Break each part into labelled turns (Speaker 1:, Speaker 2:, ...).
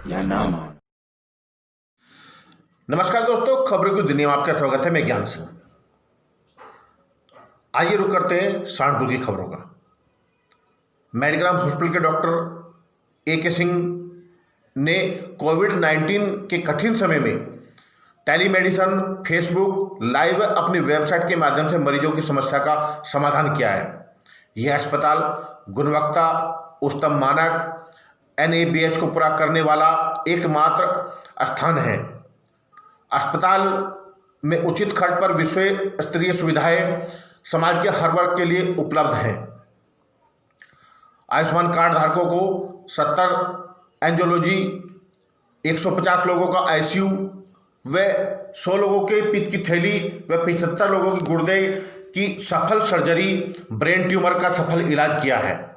Speaker 1: या ना मानो।
Speaker 2: नमस्कार दोस्तों, खबरों की दुनिया में आपका स्वागत है। मैं ज्ञान सिंह। आइए रुक करते हैं सहारनपुर की खबरों का। मेडिग्राम हॉस्पिटल के डॉक्टर A.K. सिंह ने कोविड-19 के कठिन समय में टेलीमेडिसिन, फेसबुक लाइव अपनी वेबसाइट के माध्यम से मरीजों की समस्या का समाधान किया है। यह अस्पताल गुणवत्ता उच्चतम मानक NABH को पूरा करने वाला एकमात्र स्थान है। अस्पताल में उचित खर्च पर विश्व स्तरीय सुविधाएं समाज के हर वर्ग के लिए उपलब्ध हैं। आयुष्मान कार्ड धारकों को 70 एंजियोलॉजी, 150 लोगों का ICU व 100 लोगों के पित्त की थैली व 75 लोगों की गुर्दे की सफल सर्जरी, ब्रेन ट्यूमर का सफल इलाज किया है।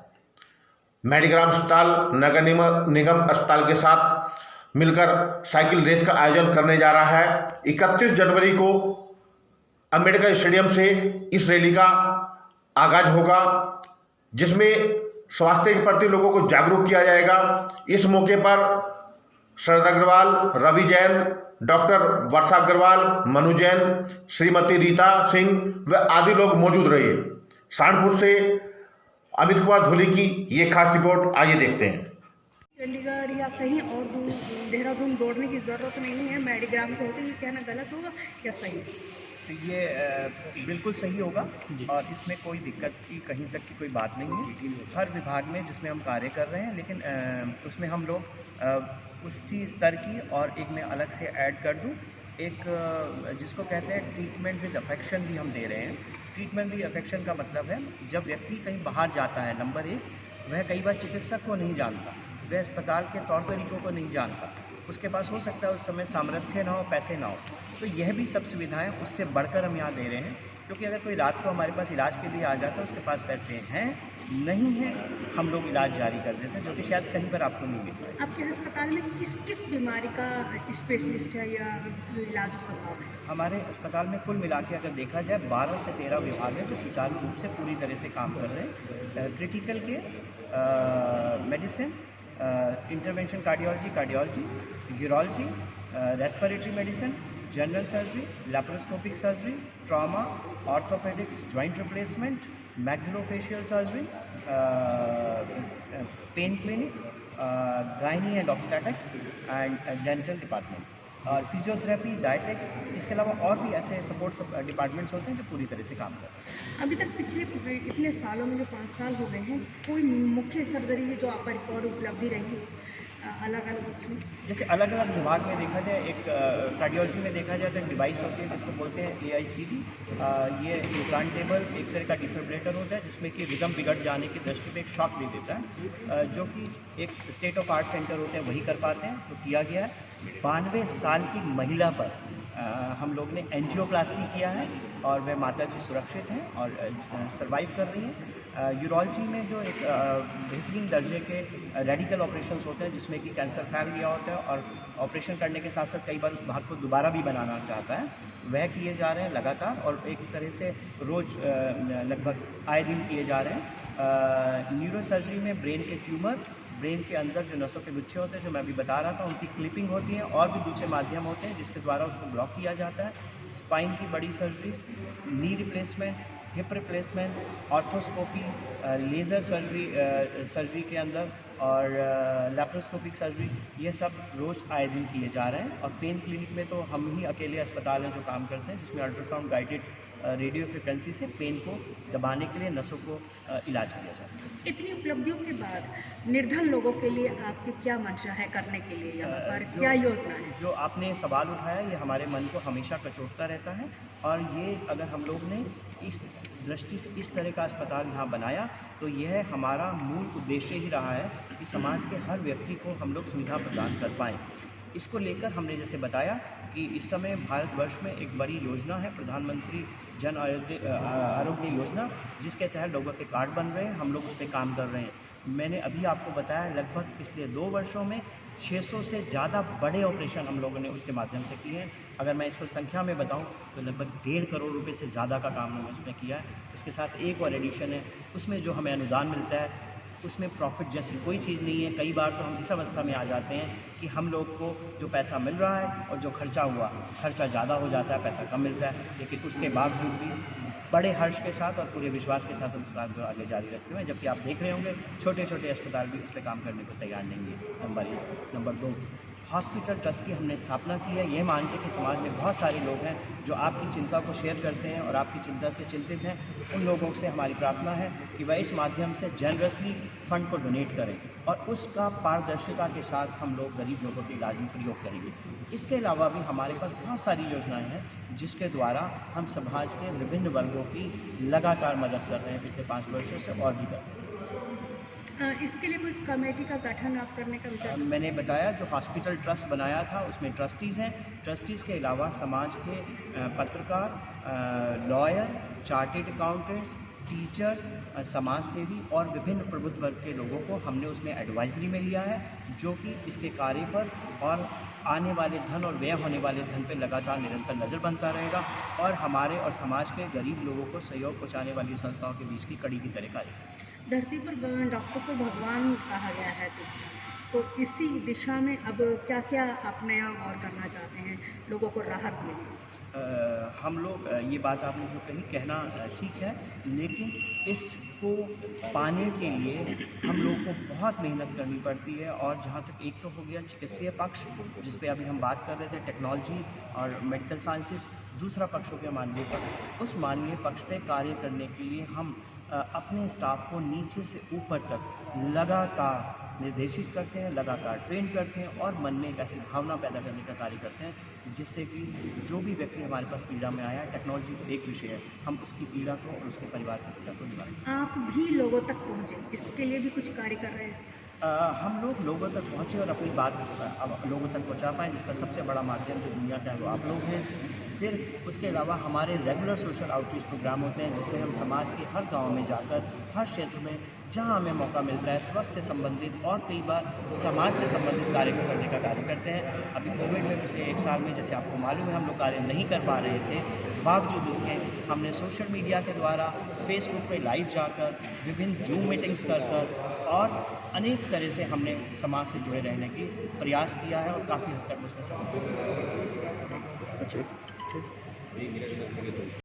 Speaker 2: मेडिग्राम अस्पताल नगर निगम अस्पताल के साथ मिलकर साइकिल रेस का आयोजन करने जा रहा है। 31 जनवरी को अंबेडकर स्टेडियम से इस रैली का आगाज होगा, जिसमें स्वास्थ्य के प्रति लोगों को जागरूक किया जाएगा। इस मौके पर शरद अग्रवाल, रवि जैन, डॉक्टर वर्षा अग्रवाल, मनु जैन, श्रीमती रीता सिंह व आदि लोग मौजूद रहे। सहारनपुर से अमित कुमार धोली की ये खास रिपोर्ट, आइए देखते हैं।
Speaker 3: चंडीगढ़ या कहीं और दूर देहरादून दौड़ने की ज़रूरत नहीं है। मेडिग्राम को होते, ये कहना गलत होगा या सही?
Speaker 4: तो ये बिल्कुल सही होगा और इसमें कोई दिक्कत की कहीं तक की कोई बात नहीं है। हर विभाग में जिसमें हम कार्य कर रहे हैं, लेकिन उसमें हम लोग उसी स्तर की, और एक मैं अलग से ऐड कर दूं, एक जिसको कहते हैं ट्रीटमेंट विद अफेक्शन भी हम दे रहे हैं। ट्रीटमेंट विद अफेक्शन का मतलब है, जब व्यक्ति कहीं बाहर जाता है, नंबर 1 वह कई बार चिकित्सक को नहीं जानता, वह अस्पताल के तौर तरीक़ों को नहीं जानता, उसके पास हो सकता है उस समय सामर्थ्य ना हो, पैसे ना हो, तो यह भी सब सुविधाएं उससे बढ़कर हम यहाँ दे रहे हैं। क्योंकि अगर कोई रात को हमारे पास इलाज के लिए आ जाता है, उसके पास पैसे हैं नहीं हैं, हम लोग इलाज जारी कर देते हैं, जो कि शायद कहीं पर आपको नहीं मिलता।
Speaker 3: आपके अस्पताल में किस किस बीमारी का स्पेशलिस्ट है या इलाज संभव है?
Speaker 4: हमारे अस्पताल में कुल मिला के अगर देखा जाए 12 से 13 विभाग हैं जो सुचारू रूप से पूरी तरह से काम कर रहे हैं। Critical care, medicine, intervention cardiology, urology, respiratory medicine, general surgery, laparoscopic surgery, trauma, orthopaedics, joint replacement, maxillofacial surgery, pain clinic, gynae and obstetrics and dental department, और फिजियोथेरेपी, डायटेक्स, इसके अलावा और भी ऐसे सपोर्ट डिपार्टमेंट्स होते हैं जो पूरी तरह से काम करते हैं।
Speaker 3: अभी तक पिछले इतने सालों में, जो 5 साल हो गए हैं, कोई मुख्य सर्जरी है जो आपका रिकॉर्ड उपलब्धि रही है अलग अलग उसमें?
Speaker 4: जैसे अलग अलग विभाग में देखा जाए, एक कार्डियोलॉजी में देखा जाए तो एक डिवाइस होती है जिसको बोलते हैं AICD। ये इम्प्लांटेबल एक तरह का डिफिब्रिलेटर होता है, जिसमें कि रिदम बिगड़ जाने की दृष्टि पे एक शॉक दे देता है, जो कि एक स्टेट ऑफ आर्ट सेंटर होते हैं वही कर पाते हैं। तो किया गया है 92 साल की महिला पर हम लोग ने एंजियोप्लास्टी किया है और वह माता जी सुरक्षित हैं और सर्वाइव कर रही हैं। यूरोलॉजी में जो एक बेहतरीन दर्जे के रेडिकल ऑपरेशंस होते हैं, जिसमें कि कैंसर फैल गया होता है और ऑपरेशन करने के साथ साथ कई बार उस भाग को दोबारा भी बनाना चाहता है, वह किए जा रहे हैं लगातार, और एक तरह से रोज़ लगभग आए दिन किए जा रहे हैं। न्यूरो सर्जरी में ब्रेन के ट्यूमर, ब्रेन के अंदर जो नसों के गुच्छे होते हैं, जो मैं अभी बता रहा था, उनकी क्लिपिंग होती है, और भी दूसरे माध्यम होते हैं जिसके द्वारा उसको ब्लॉक किया जाता है। स्पाइन की बड़ी surgeries, knee replacement, hip replacement, arthroscopy, laser surgery के अंदर, और लैप्रोस्कोपिक सर्जरी, ये सब रोज़ आए दिन किए जा रहे हैं। और पेन क्लिनिक में तो हम ही अकेले अस्पताल हैं जो काम करते हैं, जिसमें अल्ट्रासाउंड गाइडेड रेडियो फ्रिक्वेंसी से पेन को दबाने के लिए नसों को इलाज किया जाता है।
Speaker 3: इतनी उपलब्धियों के बाद निर्धन लोगों के लिए आपकी क्या मंशा है करने के लिए, यहाँ पर क्या योजना है?
Speaker 4: जो आपने सवाल उठाया, ये हमारे मन को हमेशा कचोटता रहता है, और ये अगर हम लोग ने इस दृष्टि से इस तरह का अस्पताल यहाँ बनाया, तो यह हमारा मूल उद्देश्य ही रहा है कि समाज के हर व्यक्ति को हम लोग सुविधा प्रदान कर पाएँ। इसको लेकर हमने जैसे बताया कि इस समय भारतवर्ष में एक बड़ी योजना है, प्रधानमंत्री जन आरोग्य योजना, जिसके तहत लोगों के कार्ड बन रहे हैं, हम लोग उस पर काम कर रहे हैं। मैंने अभी आपको बताया, लगभग पिछले 2 वर्षों में 600 से ज़्यादा बड़े ऑपरेशन हम लोगों ने उसके माध्यम से किए हैं। अगर मैं इसको संख्या में बताऊं तो लगभग 1.5 करोड़ रुपए से ज़्यादा का काम हमने उसमें किया है। इसके साथ एक और एडिशन है, उसमें जो हमें अनुदान मिलता है उसमें प्रॉफिट जैसी कोई चीज़ नहीं है। कई बार तो हम इस अवस्था में आ जाते हैं कि हम लोग को जो पैसा मिल रहा है और जो खर्चा हुआ, खर्चा ज़्यादा हो जाता है, पैसा कम मिलता है, लेकिन उसके बावजूद भी बड़े हर्ष के साथ और पूरे विश्वास के साथ हम इस काम को आगे जारी रखते हैं। जबकि आप देख रहे होंगे छोटे छोटे अस्पताल भी इस पर काम करने को तैयार नहीं है। नंबर 1। नंबर 2, हॉस्पिटल ट्रस्ट की हमने स्थापना की है ये मान के कि समाज में बहुत सारे लोग हैं जो आपकी चिंता को शेयर करते हैं और आपकी चिंता से चिंतित हैं। उन लोगों से हमारी प्रार्थना है कि वह इस माध्यम से जनरसली फंड को डोनेट करें और उसका पारदर्शिता के साथ हम लोग गरीब लोगों के इलाज में प्रयोग करेंगे। इसके अलावा भी हमारे पास बहुत सारी योजनाएं हैं जिसके द्वारा हम समाज के विभिन्न वर्गों की लगातार मदद कर रहे हैं पिछले 5 वर्षों से और भी कर रहे हैं।
Speaker 3: इसके लिए कोई कमेटी का गठन आप करने का विचार?
Speaker 4: मैंने बताया जो हॉस्पिटल ट्रस्ट बनाया था उसमें ट्रस्टीज़ हैं। ट्रस्टीज़ के अलावा समाज के पत्रकार, लॉयर, चार्टेड अकाउंटेंट्स, टीचर्स, समाज सेवी और विभिन्न प्रबुद्ध वर्ग के लोगों को हमने उसमें एडवाइजरी में लिया है, जो कि इसके कार्य पर और आने वाले धन और व्यय होने वाले धन पर लगातार निरंतर नज़र बनता रहेगा और हमारे और समाज के गरीब लोगों को सहयोग पहुँचाने वाली संस्थाओं के बीच की कड़ी की तरह कार्य।
Speaker 3: धरती पर डॉक्टर को भगवान कहा गया है, तो इसी दिशा में अब क्या क्या आप नया और करना चाहते हैं लोगों को राहत मिले?
Speaker 4: हम लोग ये बात आपने जो कही कहना ठीक है, लेकिन इसको पाने के लिए हम लोग को बहुत मेहनत करनी पड़ती है। और जहाँ तक एक तो हो गया चिकित्सीय पक्ष जिस पे अभी हम बात कर रहे थे, टेक्नोलॉजी और मेडिकल साइंसेस, दूसरा पक्ष हो गया मानवीय पक्ष। उस मानवीय पक्ष पे कार्य करने के लिए हम अपने स्टाफ को नीचे से ऊपर तक लगातार निर्देशित करते हैं, लगातार ट्रेन करते हैं और मन में एक ऐसी भावना पैदा करने का कार्य करते हैं जिससे कि जो भी व्यक्ति हमारे पास पीड़ा में आया, टेक्नोलॉजी तो एक विषय है, हम उसकी पीड़ा को और उसके परिवार की पीड़ा को निवारें।
Speaker 3: आप भी लोगों तक पहुँचे, इसके लिए भी कुछ कार्य कर रहे हैं?
Speaker 4: हम लोग लोगों तक पहुँचे और अपनी बात अब लोगों तक पहुँचा पाएँ, जिसका सबसे बड़ा माध्यम जो दुनिया का है वो आप लोग हैं। फिर उसके अलावा हमारे रेगुलर सोशल आउटरीच प्रोग्राम होते हैं जिसमें हम समाज के हर गांव में जाकर हर क्षेत्र में जहां हमें मौका मिलता है स्वास्थ्य से संबंधित और कई बार समाज से संबंधित कार्य करने का कार्य करते हैं। अभी कोविड में पिछले 1 साल में जैसे आपको मालूम है हम लोग कार्य नहीं कर पा रहे थे, बावजूद उसके हमने सोशल मीडिया के द्वारा फेसबुक पे लाइव जाकर विभिन्न जूम मीटिंग्स कर और अनेक तरह से हमने समाज से जुड़े रहने की प्रयास किया है और काफ़ी हद तक उसमें सफल हुए।